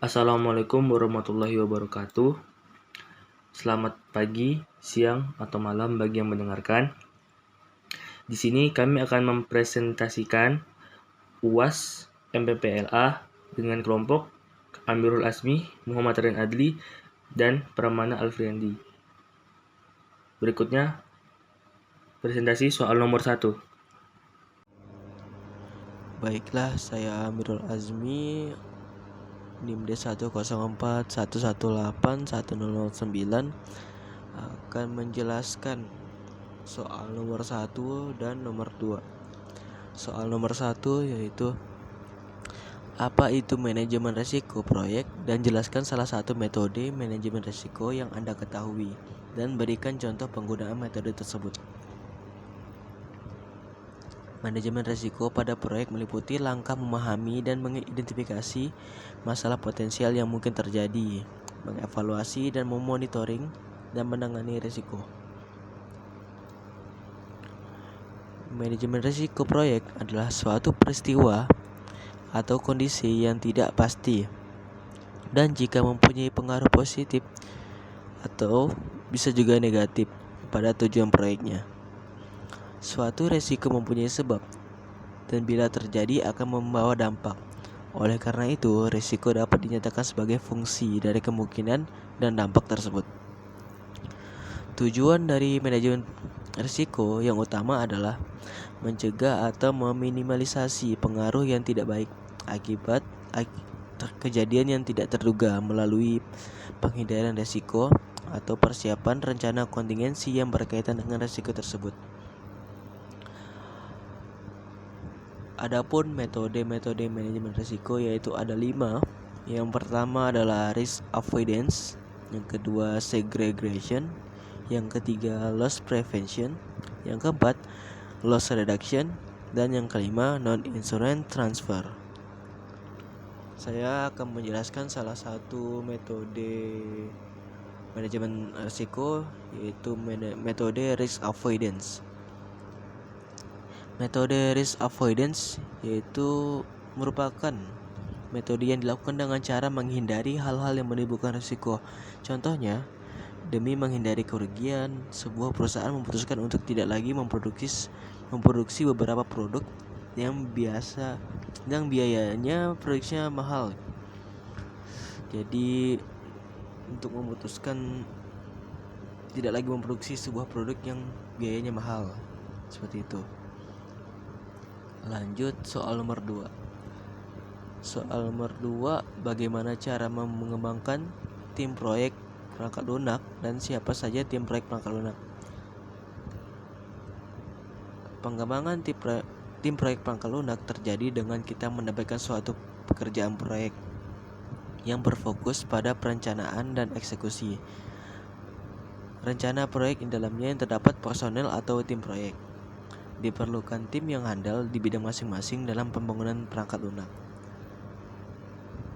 Assalamualaikum warahmatullahi wabarakatuh. Selamat pagi, siang, atau malam bagi yang mendengarkan. Di sini kami akan mempresentasikan UAS MPPLA dengan kelompok Amirul Azmi, Muhammad Ren Adli, dan Pramana Alfriandi. Berikutnya presentasi soal nomor 1. Baiklah, saya Amirul Azmi, NIM D104118109 akan menjelaskan soal nomor 1 dan nomor 2. Soal nomor 1 yaitu apa itu manajemen risiko proyek dan jelaskan salah satu metode manajemen risiko yang Anda ketahui dan berikan contoh penggunaan metode tersebut. Manajemen risiko pada proyek meliputi langkah memahami dan mengidentifikasi masalah potensial yang mungkin terjadi, mengevaluasi dan memonitoring dan menangani risiko. Manajemen risiko proyek adalah suatu peristiwa atau kondisi yang tidak pasti dan jika mempunyai pengaruh positif atau bisa juga negatif pada tujuan proyeknya. Suatu resiko mempunyai sebab dan bila terjadi akan membawa dampak. Oleh karena itu, resiko dapat dinyatakan sebagai fungsi dari kemungkinan dan dampak tersebut. Tujuan dari manajemen risiko yang utama adalah mencegah atau meminimalisasi pengaruh yang tidak baik akibat kejadian yang tidak terduga melalui penghindaran risiko atau persiapan rencana kontingensi yang berkaitan dengan risiko tersebut. Adapun metode-metode manajemen risiko yaitu ada 5. Yang pertama adalah risk avoidance, yang kedua segregation, yang ketiga loss prevention, yang keempat loss reduction, dan yang kelima non-insurance transfer. Saya akan menjelaskan salah satu metode manajemen risiko yaitu metode risk avoidance. Metode risk avoidance yaitu merupakan metode yang dilakukan dengan cara menghindari hal-hal yang menimbulkan risiko. Contohnya, demi menghindari kerugian, sebuah perusahaan memutuskan untuk tidak lagi memproduksi beberapa produk yang biayanya produksinya mahal. Jadi, untuk memutuskan tidak lagi memproduksi sebuah produk yang biayanya mahal, seperti itu. Lanjut soal nomor 2. Soal nomor 2, bagaimana cara mengembangkan tim proyek perangkat lunak dan siapa saja tim proyek perangkat lunak. Pengembangan tim proyek perangkat lunak terjadi dengan kita mendapatkan suatu pekerjaan proyek yang berfokus pada perencanaan dan eksekusi. Rencana proyek di dalamnya yang terdapat personel atau tim proyek. Diperlukan tim yang handal di bidang masing-masing dalam pembangunan perangkat lunak.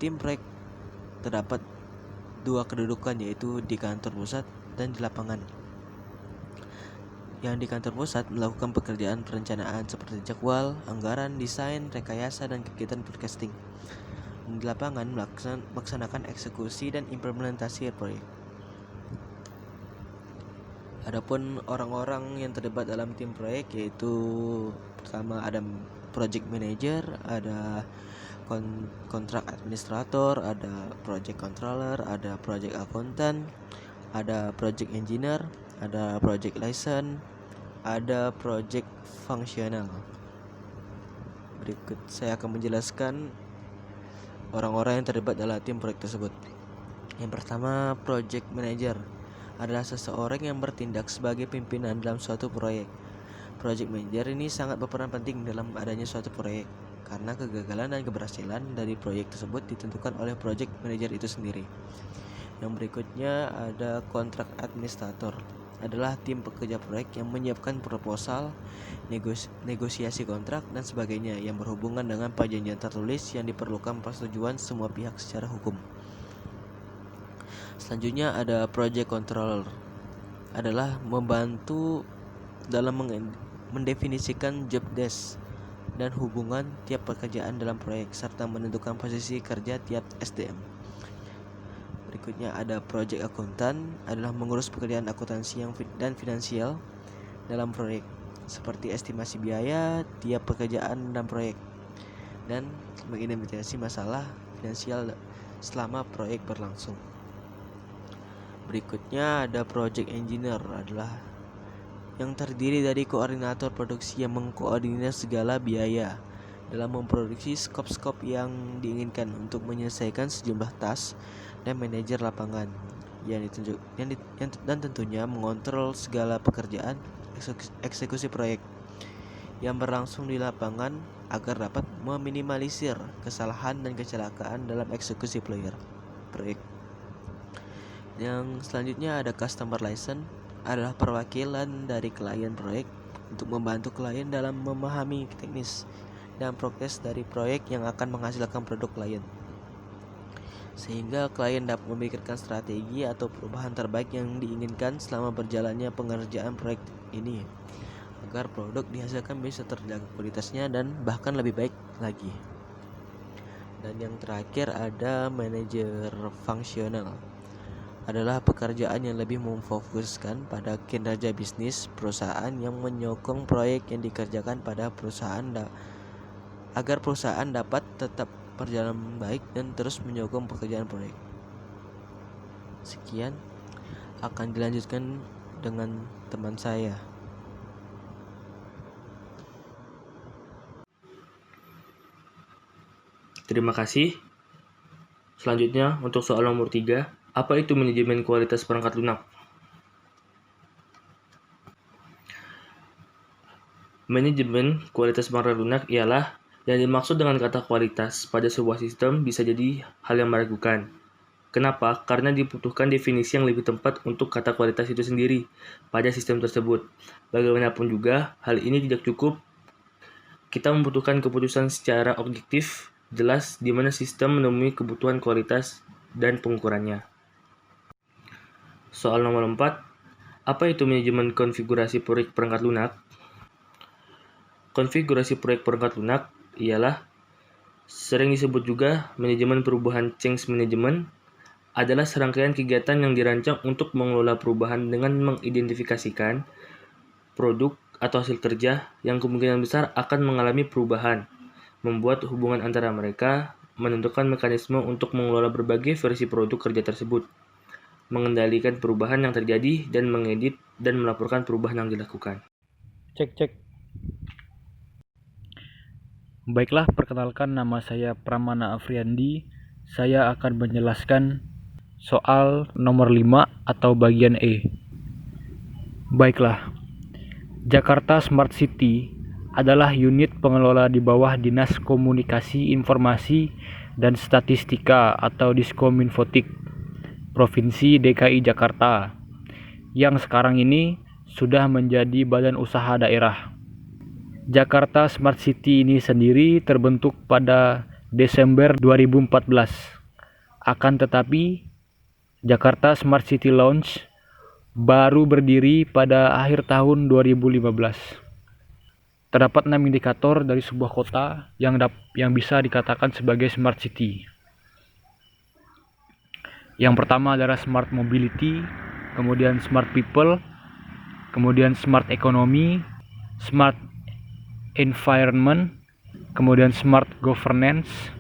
Tim proyek terdapat 2 kedudukan yaitu di kantor pusat dan di lapangan. Yang di kantor pusat melakukan pekerjaan perencanaan seperti jadwal, anggaran, desain, rekayasa, dan kegiatan forecasting. Di lapangan melaksanakan eksekusi dan implementasi proyek. Adapun orang-orang yang terlibat dalam tim proyek yaitu pertama ada project manager, ada kontrak administrator, ada project controller, ada project accountant, ada project engineer, ada project license, ada project functional. Berikut saya akan menjelaskan orang-orang yang terlibat dalam tim proyek tersebut. Yang pertama, project manager adalah seseorang yang bertindak sebagai pimpinan dalam suatu proyek. Project manager ini sangat berperan penting dalam adanya suatu proyek karena kegagalan dan keberhasilan dari proyek tersebut ditentukan oleh project manager itu sendiri. Yang berikutnya ada kontrak administrator, adalah tim pekerja proyek yang menyiapkan proposal, negosiasi kontrak dan sebagainya yang berhubungan dengan perjanjian tertulis yang diperlukan persetujuan semua pihak secara hukum. Selanjutnya ada project controller, adalah membantu dalam mendefinisikan job desk dan hubungan tiap pekerjaan dalam proyek serta menentukan posisi kerja tiap SDM. Berikutnya ada project akuntan, adalah mengurus pekerjaan akuntansi dan finansial dalam proyek, seperti estimasi biaya tiap pekerjaan dan proyek, dan mengidentifikasi masalah finansial selama proyek berlangsung. Berikutnya ada project engineer, adalah yang terdiri dari koordinator produksi yang mengkoordinir segala biaya dalam memproduksi skop-skop yang diinginkan untuk menyelesaikan sejumlah task, dan manajer lapangan dan tentunya mengontrol segala pekerjaan eksekusi proyek yang berlangsung di lapangan agar dapat meminimalisir kesalahan dan kecelakaan dalam eksekusi proyek. Yang selanjutnya ada customer liaison, adalah perwakilan dari klien proyek untuk membantu klien dalam memahami teknis dan proses dari proyek yang akan menghasilkan produk klien, sehingga klien dapat memikirkan strategi atau perubahan terbaik yang diinginkan selama berjalannya pengerjaan proyek ini, agar produk dihasilkan bisa terjaga kualitasnya dan bahkan lebih baik lagi. Dan yang terakhir ada manajer fungsional, adalah pekerjaan yang lebih memfokuskan pada kinerja bisnis perusahaan yang menyokong proyek yang dikerjakan pada perusahaan agar perusahaan dapat tetap berjalan baik dan terus menyokong pekerjaan proyek. Sekian, akan dilanjutkan dengan teman saya. Terima kasih. Selanjutnya, untuk soal nomor 3, apa itu manajemen kualitas perangkat lunak? Manajemen kualitas perangkat lunak ialah yang dimaksud dengan kata kualitas pada sebuah sistem bisa jadi hal yang meragukan. Kenapa? Karena dibutuhkan definisi yang lebih tepat untuk kata kualitas itu sendiri pada sistem tersebut. Bagaimanapun juga, hal ini tidak cukup. Kita membutuhkan keputusan secara objektif, jelas di mana sistem menemui kebutuhan kualitas dan pengukurannya. Soal nomor 4, apa itu manajemen konfigurasi proyek perangkat lunak? Konfigurasi proyek perangkat lunak ialah sering disebut juga manajemen perubahan change management, adalah serangkaian kegiatan yang dirancang untuk mengelola perubahan dengan mengidentifikasikan produk atau hasil kerja yang kemungkinan besar akan mengalami perubahan, membuat hubungan antara mereka, menentukan mekanisme untuk mengelola berbagai versi produk kerja tersebut, mengendalikan perubahan yang terjadi, dan mengedit dan melaporkan perubahan yang dilakukan. Cek. Baiklah, perkenalkan, nama saya Pramana Afriandi. Saya akan menjelaskan soal nomor 5 atau bagian E. Baiklah, Jakarta Smart City adalah unit pengelola di bawah Dinas Komunikasi Informasi dan Statistika atau Diskominfotik Provinsi DKI Jakarta, yang sekarang ini sudah menjadi badan usaha daerah. Jakarta Smart City ini sendiri terbentuk pada Desember 2014. Akan tetapi, Jakarta Smart City Launch baru berdiri pada akhir tahun 2015. Terdapat 6 indikator dari sebuah kota yang bisa dikatakan sebagai Smart City. Yang pertama adalah Smart Mobility, kemudian Smart People, kemudian Smart Economy, Smart Environment, kemudian Smart Governance,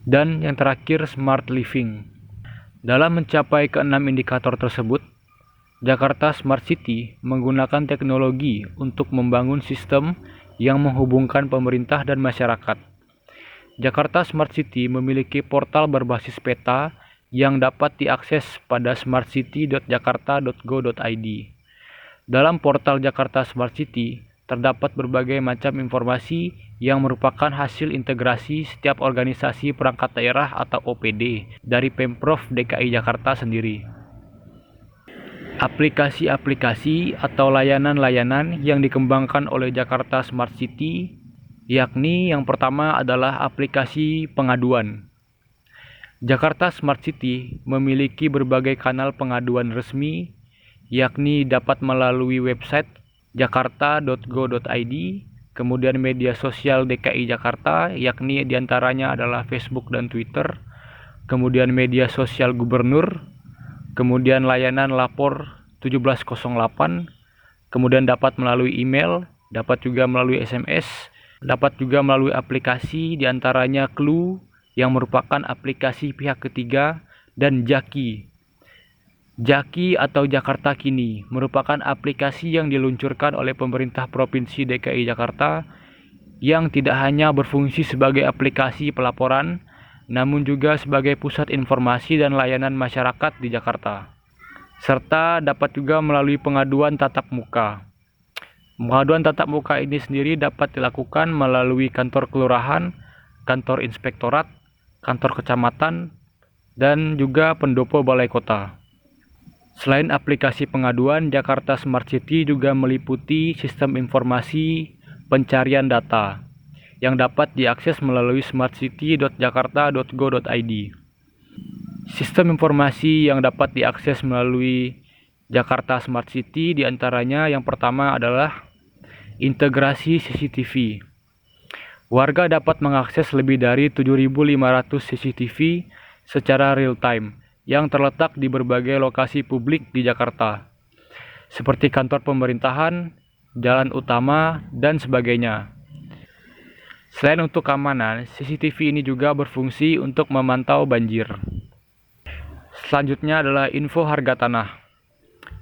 dan yang terakhir Smart Living. Dalam mencapai ke-6 indikator tersebut, Jakarta Smart City menggunakan teknologi untuk membangun sistem yang menghubungkan pemerintah dan masyarakat. Jakarta Smart City memiliki portal berbasis peta yang dapat diakses pada smartcity.jakarta.go.id. Dalam portal Jakarta Smart City, terdapat berbagai macam informasi yang merupakan hasil integrasi setiap organisasi perangkat daerah atau OPD dari Pemprov DKI Jakarta sendiri. Aplikasi-aplikasi atau layanan-layanan yang dikembangkan oleh Jakarta Smart City, yakni yang pertama adalah aplikasi pengaduan. Jakarta Smart City memiliki berbagai kanal pengaduan resmi, yakni dapat melalui website jakarta.go.id, kemudian media sosial DKI Jakarta, yakni diantaranya adalah Facebook dan Twitter, kemudian media sosial gubernur, kemudian layanan lapor 1708, kemudian dapat melalui email, dapat juga melalui SMS, dapat juga melalui aplikasi diantaranya Clue yang merupakan aplikasi pihak ketiga dan Jaki. Jaki atau Jakarta Kini merupakan aplikasi yang diluncurkan oleh pemerintah Provinsi DKI Jakarta yang tidak hanya berfungsi sebagai aplikasi pelaporan, namun juga sebagai pusat informasi dan layanan masyarakat di Jakarta. Serta dapat juga melalui pengaduan tatap muka. Pengaduan tatap muka ini sendiri dapat dilakukan melalui kantor kelurahan, kantor inspektorat, kantor kecamatan, dan juga pendopo balai kota. Selain aplikasi pengaduan, Jakarta Smart City juga meliputi sistem informasi pencarian data yang dapat diakses melalui smartcity.jakarta.go.id. Sistem informasi yang dapat diakses melalui Jakarta Smart City diantaranya yang pertama adalah integrasi CCTV. Warga dapat mengakses lebih dari 7.500 CCTV secara real time yang terletak di berbagai lokasi publik di Jakarta, seperti kantor pemerintahan, jalan utama, dan sebagainya. Selain untuk keamanan, CCTV ini juga berfungsi untuk memantau banjir. Selanjutnya adalah info harga tanah.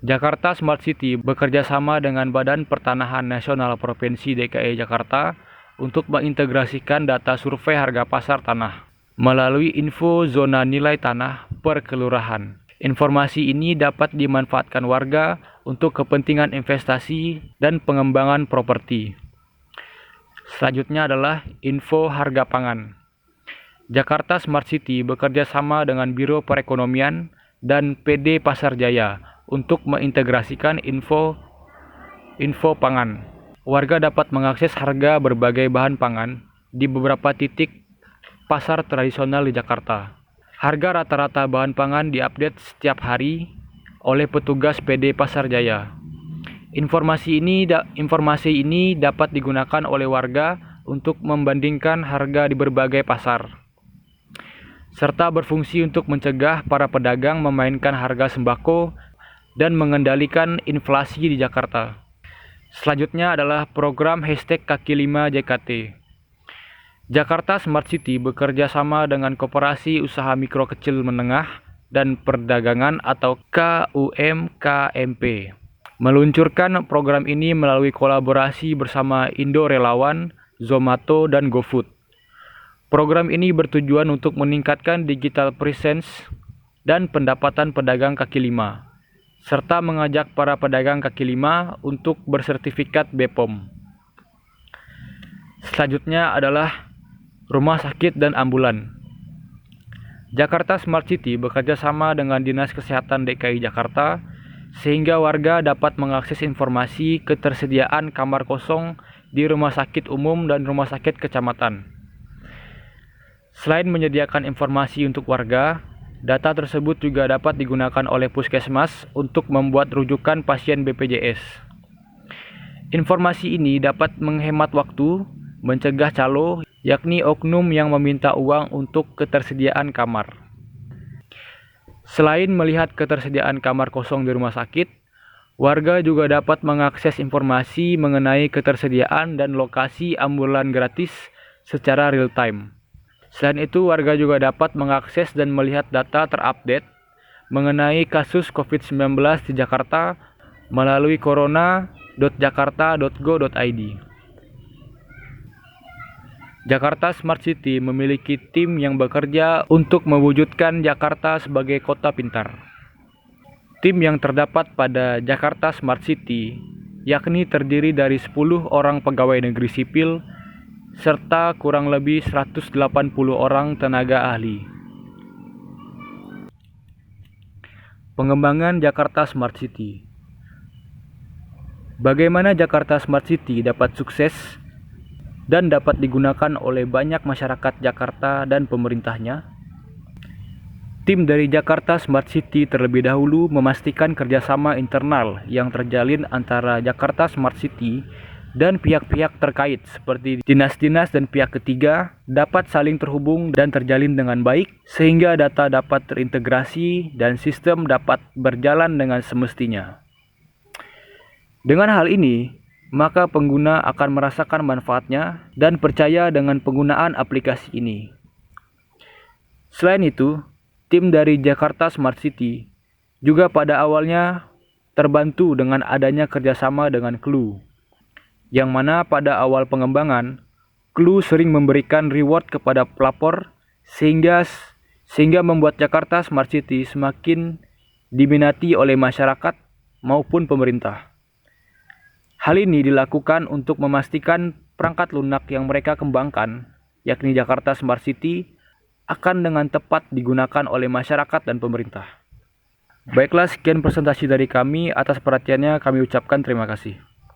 Jakarta Smart City bekerja sama dengan Badan Pertanahan Nasional Provinsi DKI Jakarta untuk mengintegrasikan data survei harga pasar tanah melalui info zona nilai tanah per kelurahan. Informasi ini dapat dimanfaatkan warga untuk kepentingan investasi dan pengembangan properti. Selanjutnya adalah info harga pangan. Jakarta Smart City bekerja sama dengan Biro Perekonomian dan PD Pasar Jaya untuk mengintegrasikan info pangan. Warga dapat mengakses harga berbagai bahan pangan di beberapa titik pasar tradisional di Jakarta. Harga rata-rata bahan pangan diupdate setiap hari oleh petugas PD Pasar Jaya. Informasi ini dapat digunakan oleh warga untuk membandingkan harga di berbagai pasar, serta berfungsi untuk mencegah para pedagang memainkan harga sembako dan mengendalikan inflasi di Jakarta. Selanjutnya adalah program #Kaki5 JKT. Jakarta Smart City bekerja sama dengan Koperasi Usaha Mikro Kecil Menengah dan Perdagangan atau KUMKMP. Meluncurkan program ini melalui kolaborasi bersama Indo Relawan, Zomato, dan GoFood. Program ini bertujuan untuk meningkatkan digital presence dan pendapatan pedagang kaki lima, serta mengajak para pedagang kaki lima untuk bersertifikat BPOM. Selanjutnya adalah rumah sakit dan ambulan. Jakarta Smart City bekerja sama dengan Dinas Kesehatan DKI Jakarta sehingga warga dapat mengakses informasi ketersediaan kamar kosong di rumah sakit umum dan rumah sakit kecamatan. Selain menyediakan informasi untuk warga, data tersebut juga dapat digunakan oleh puskesmas untuk membuat rujukan pasien BPJS. Informasi ini dapat menghemat waktu, mencegah calo, yakni oknum yang meminta uang untuk ketersediaan kamar. Selain melihat ketersediaan kamar kosong di rumah sakit, warga juga dapat mengakses informasi mengenai ketersediaan dan lokasi ambulan gratis secara real time. Selain itu, warga juga dapat mengakses dan melihat data terupdate mengenai kasus COVID-19 di Jakarta melalui corona.jakarta.go.id. Jakarta Smart City memiliki tim yang bekerja untuk mewujudkan Jakarta sebagai kota pintar. Tim yang terdapat pada Jakarta Smart City yakni terdiri dari 10 orang pegawai negeri sipil serta kurang lebih 180 orang tenaga ahli. Pengembangan Jakarta Smart City. Bagaimana Jakarta Smart City dapat sukses dan dapat digunakan oleh banyak masyarakat Jakarta dan pemerintahnya? Tim dari Jakarta Smart City terlebih dahulu memastikan kerjasama internal yang terjalin antara Jakarta Smart City dan pihak-pihak terkait seperti dinas-dinas dan pihak ketiga dapat saling terhubung dan terjalin dengan baik sehingga data dapat terintegrasi dan sistem dapat berjalan dengan semestinya. Dengan hal ini, maka pengguna akan merasakan manfaatnya dan percaya dengan penggunaan aplikasi ini. Selain itu, tim dari Jakarta Smart City juga pada awalnya terbantu dengan adanya kerjasama dengan Clue, yang mana pada awal pengembangan, Clue sering memberikan reward kepada pelapor sehingga membuat Jakarta Smart City semakin diminati oleh masyarakat maupun pemerintah. Hal ini dilakukan untuk memastikan perangkat lunak yang mereka kembangkan, yakni Jakarta Smart City, akan dengan tepat digunakan oleh masyarakat dan pemerintah. Baiklah, sekian presentasi dari kami. Atas perhatiannya kami ucapkan terima kasih.